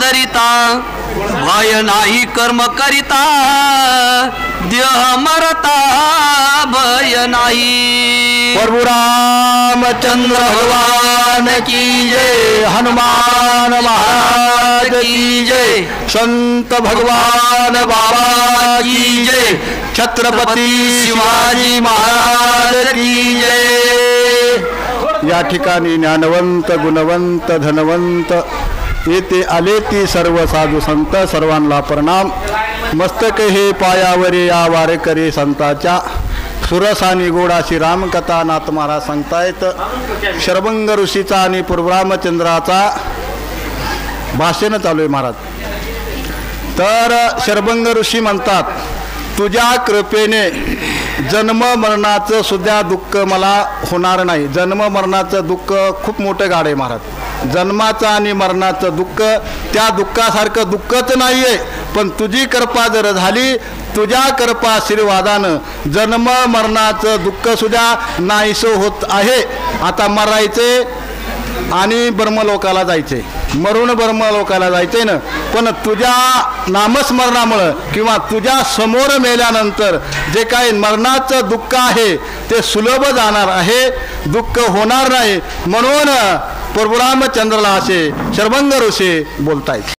करिता भय नाही कर्म करिता देह मरता भय नाही। प्रभु रामचंद्र भगवान की जय, हनुमान महाराज की जय, संत भगवान बाबा की जय, छत्रपती शिवाजी महाराज की जय। या ठिकाणी ज्ञानवंत गुणवंत धनवंत येथे आले ती सर्व साधू संत, सर्वांना प्रणाम। मस्तक हे पायावरी या वारकरी संताच्या, सुरसानी गोडाशी रामकथा नाथ महाराज सांगतायत। शरभंग ऋषीचा आणि प्रभु रामचंद्राचा भाषण चालू आहे महाराज। तर शरभंग ऋषी म्हणतात, तुझ्या कृपेने जन्म मरणाचं सुद्धा दुःख मला होणार नाही। जन्म मरणाचं दुःख खूप मोठं गाड आहे महाराज। जन्माचं आणि मरणाचं दुःख त्या दुःखासारखं दुःखच नाही आहे, पण तुझी कृपा जर झाली, तुझ्या कृपा आशीर्वादानं जन्म मरणाचं दुःख सुद्धा नाहीसं होत आहे। आता मरायचे आणि ब्रह्मलोकाला जायचे, मरून ब्रह्मलोकाला जायचे ना, पण तुझ्या नामस्मरणामुळं किंवा तुझ्या समोर मेल्यानंतर जे काही मरणाचं दुःख आहे ते सुलभ जाणार आहे, दुःख होणार नाही। म्हणून प्रभु रामचंद्राला असे शरभंग ऋषी बोलतायत।